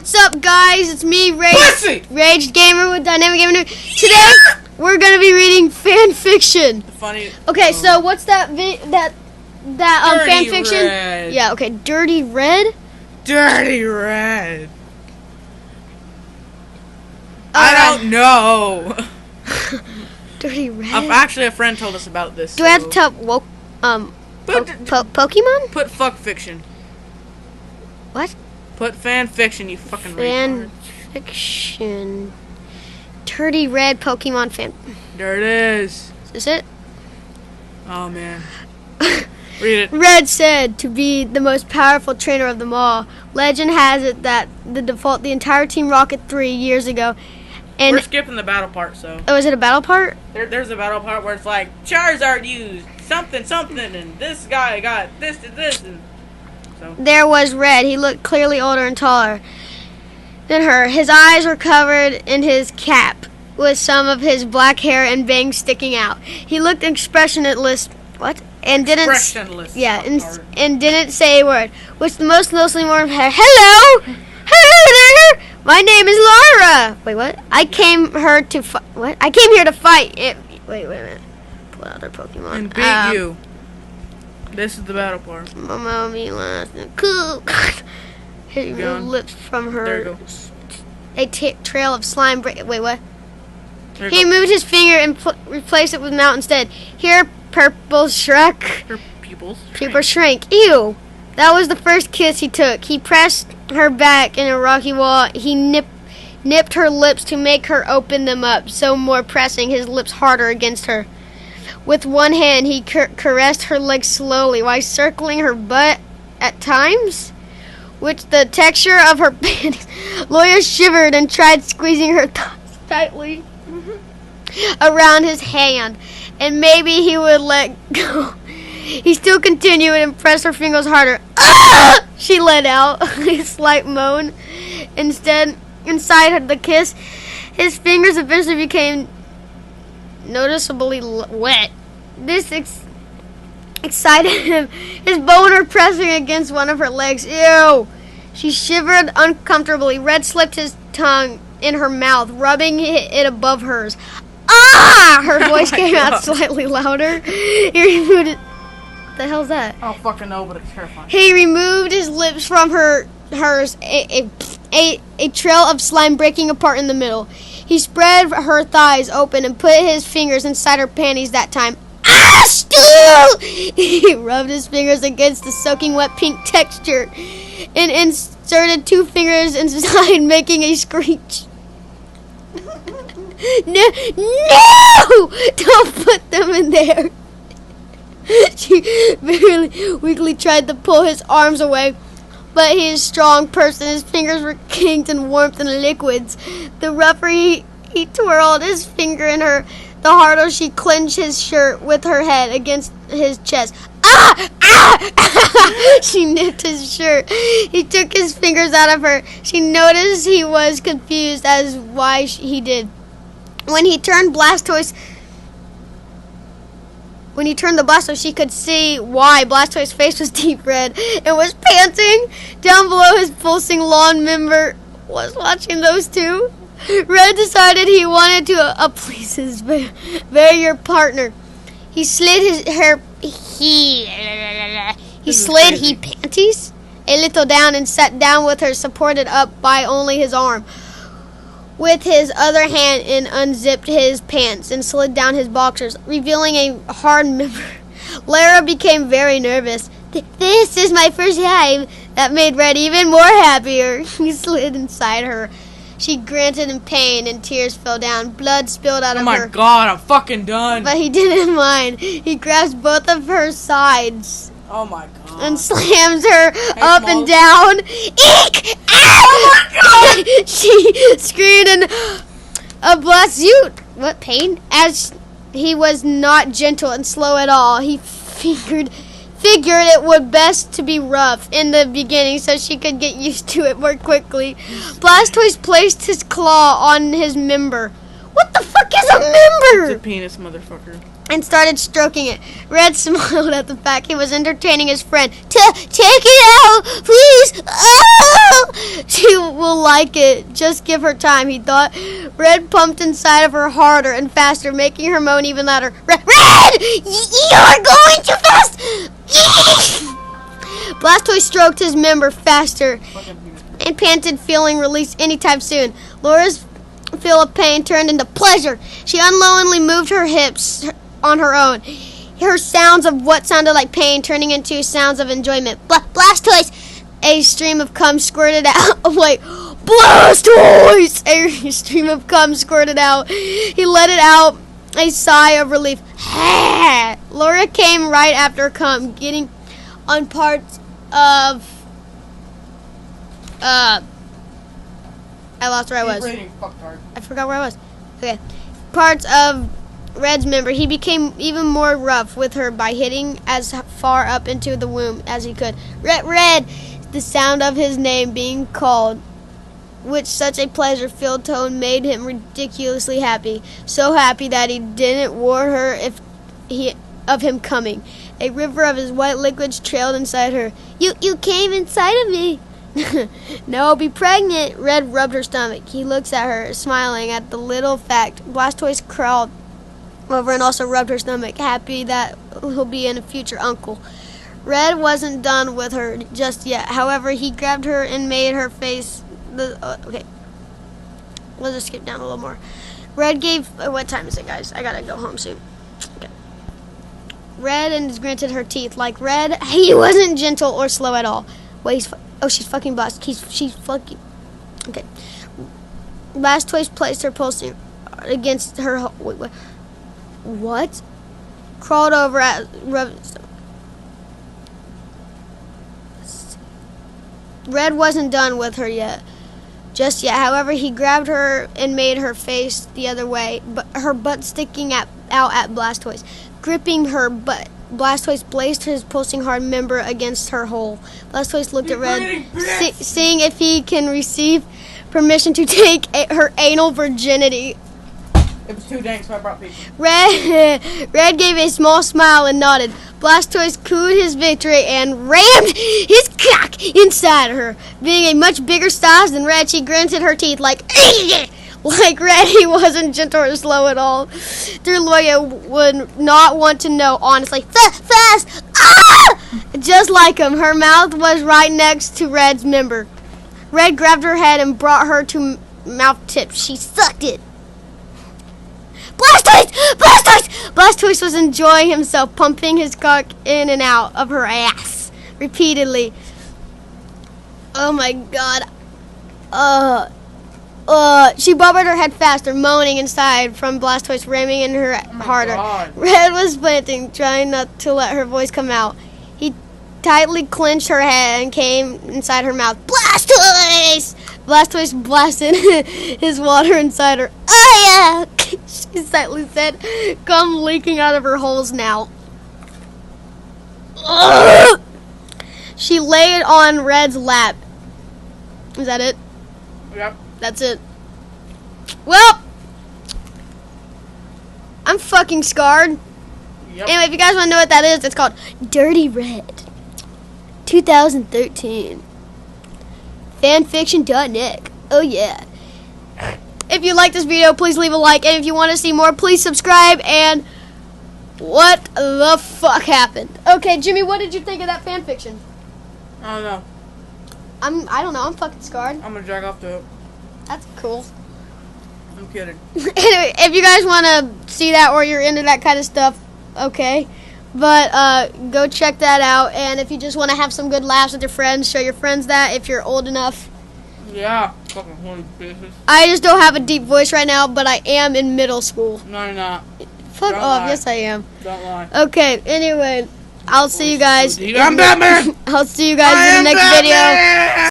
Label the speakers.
Speaker 1: What's up, guys? It's me, Raged Gamer with Dynamic Gamer. Today, we're gonna be reading fan fiction.
Speaker 2: Funny.
Speaker 1: Okay, so what's that? Fan fiction?
Speaker 2: Red.
Speaker 1: Yeah. Okay, Dirty Red.
Speaker 2: Dirty Red.
Speaker 1: Alright.
Speaker 2: I don't know.
Speaker 1: Dirty Red.
Speaker 2: Actually, a friend told us about this.
Speaker 1: Do I have to tell Pokemon?
Speaker 2: Put fuck fiction.
Speaker 1: What?
Speaker 2: Put fan fiction. You fucking
Speaker 1: Fan
Speaker 2: retard.
Speaker 1: fiction. Dirty Red Pokemon fan.
Speaker 2: There it is.
Speaker 1: Is this it?
Speaker 2: Oh man. Read it.
Speaker 1: Red said to be the most powerful trainer of them all. Legend has it that the entire Team Rocket 3 years ago. And
Speaker 2: We're skipping the battle part, so.
Speaker 1: oh, is it a battle part?
Speaker 2: There's a battle part where it's like Charizard used something, and this guy got this, and so.
Speaker 1: There was Red. He looked clearly older and taller than her. His eyes were covered in his cap, with some of his black hair and bangs sticking out. He looked expressionless. What? And didn't.
Speaker 2: Expressionless.
Speaker 1: Yeah, and didn't say a word. Which the most mostly warmed her. Hello there. My name is Laura. Wait, what? I came here to fight. What? I came here to fight. Wait a minute. Pull out their Pokemon.
Speaker 2: And beat you. This is the battle part.
Speaker 1: Mommy last cool. He removed lips from her.
Speaker 2: There you go.
Speaker 1: A trail of slime. Wait, what?
Speaker 2: There you
Speaker 1: He
Speaker 2: go.
Speaker 1: moved his finger and replaced it with mouth instead. Here, purple Shrek.
Speaker 2: Her pupils.
Speaker 1: Pupil shrank. Ew. That was the first kiss he took. He pressed her back in a rocky wall. He nipped her lips to make her open them up, so more pressing his lips harder against her. With one hand, he caressed her legs slowly while circling her butt at times, which the texture of her panties. Laura shivered and tried squeezing her thighs tightly around his hand, and maybe he would let go. He still continued and pressed her fingers harder. Ah! She let out a slight moan. Instead, inside the kiss, his fingers eventually became noticeably wet. This excited him. His boner pressing against one of her legs. Ew! She shivered uncomfortably. Red slipped his tongue in her mouth, rubbing it above hers. Ah! Her voice came out slightly louder. He removed it. What the hell's that?
Speaker 2: I don't fucking know, but it's terrifying.
Speaker 1: He removed his lips from hers, a trail of slime breaking apart in the middle. He spread her thighs open and put his fingers inside her panties that time. Ah, stool! He rubbed his fingers against the soaking wet pink texture and inserted 2 fingers inside, making a screech. No! Don't put them in there. She very weakly tried to pull his arms away, but he is a strong person. His fingers were kinked in warmth and liquids. The rougher he twirled his finger in her, the harder she clenched his shirt with her head against his chest. Ah! Ah! Ah! She nipped his shirt. He took his fingers out of her. She noticed he was confused as why he did. When he turned the Blastoise, she could see why. Blastoise's face was deep red and was panting. Down below, his pulsing lawn member was watching those two. Red decided he wanted to please his barrier partner. He slid his hair. He slid his panties a little down and sat down with her supported up by only his arm. With his other hand and unzipped his pants and slid down his boxers, revealing a hard member. Lara became very nervous. This is my first time. That made Red even more happier. He slid inside her. She grunted in pain and tears fell down. Blood spilled out of her.
Speaker 2: Oh my god, I'm fucking done.
Speaker 1: But he didn't mind. He grasped both of her sides
Speaker 2: Oh my god.
Speaker 1: and slams her up and down. Eek! Ow!
Speaker 2: Oh my god!
Speaker 1: She screamed in a blasuit. What pain? As he was not gentle and slow at all. He figured it would best to be rough in the beginning so she could get used to it more quickly. Blastoise placed his claw on his member. What the fuck is a member?
Speaker 2: It's a penis, motherfucker.
Speaker 1: And started stroking it. Red smiled at the fact he was entertaining his friend. Take it out, please. Oh! She will like it. Just give her time, he thought. Red pumped inside of her harder and faster, making her moan even louder. Red! You're going too fast! Blastoise stroked his member faster and panted, feeling released anytime soon. Laura's feel of pain turned into pleasure. She unwillingly moved her hips on her own. Her sounds of what sounded like pain turning into sounds of enjoyment. Blastoise! A stream of cum squirted out. Wait, Blastoise! A stream of cum squirted out. He let it out a sigh of relief. Laura came right after cum, getting on parts of... I lost where I was. I forgot where I was. Okay. Parts of Red's member. He became even more rough with her by hitting as far up into the womb as he could. Red! The sound of his name being called, which such a pleasure-filled tone made him ridiculously happy. So happy that he didn't warn her of him coming. A river of his white liquids trailed inside her. You came inside of me. No, I'll be pregnant. Red rubbed her stomach. He looks at her, smiling at the little fact. Blastoise crawled over and also rubbed her stomach, happy that he'll be a future uncle. Red wasn't done with her just yet. However, he grabbed her and made her face... okay. Let's just skip down a little more. Red gave... what time is it, guys? I gotta go home soon. Okay. Red and granted her teeth. Like Red, he wasn't gentle or slow at all. Wait, she's fucking Blastoise. She's fucking... Okay. Blastoise placed her pulsing against her... Wait, what? Crawled over at... Red wasn't done with her just yet. However, he grabbed her and made her face the other way, but her butt sticking out at Blastoise. Gripping her butt, Blastoise placed his pulsing hard member against her hole. Blastoise looked at Red, seeing if he can receive permission to take her anal virginity.
Speaker 2: It was too dank, so I brought pizza.
Speaker 1: Red gave a small smile and nodded. Blastoise cooed his victory and rammed his cock inside her. Being a much bigger size than Red, she gritted her teeth like Red, he wasn't gentle or slow at all. Deruloya would not want to know, honestly. Fast! Ah! Just like him, her mouth was right next to Red's member. Red grabbed her head and brought her to mouth tip. She sucked it. Blastoise was enjoying himself, pumping his cock in and out of her ass repeatedly. Oh my god. She bobbed her head faster, moaning inside from Blastoise ramming in her harder.
Speaker 2: God.
Speaker 1: Red was panting, trying not to let her voice come out. He tightly clenched her head and came inside her mouth. Blastoise! Blastoise blasted his water inside her. Oh yeah! She slightly said, cum leaking out of her holes now. Ugh! She laid on Red's lap. Is that it?
Speaker 2: Yep.
Speaker 1: That's it. Well, I'm fucking scarred.
Speaker 2: Yep.
Speaker 1: Anyway, if you guys want to know what that is, it's called Dirty Red 2013. Fanfiction.net. Oh yeah. If you like this video, please leave a like, and if you want to see more, please subscribe. And what the fuck happened? Okay, Jimmy, what did you think of that fanfiction?
Speaker 2: I don't know.
Speaker 1: I don't know. I'm fucking scarred.
Speaker 2: I'm gonna drag off the hook.
Speaker 1: That's cool.
Speaker 2: I'm kidding.
Speaker 1: Anyway, if you guys want to see that or you're into that kind of stuff, okay. But go check that out. And if you just want to have some good laughs with your friends, show your friends that if you're old enough.
Speaker 2: Yeah. Fucking horny bitches.
Speaker 1: I just don't have a deep voice right now, but I am in middle school.
Speaker 2: No, you're not.
Speaker 1: Fuck
Speaker 2: Don't
Speaker 1: off.
Speaker 2: lie.
Speaker 1: Yes, I am.
Speaker 2: Don't lie.
Speaker 1: Okay, anyway, I'll see you guys.
Speaker 2: I'm Batman!
Speaker 1: I'll see you guys in the next video.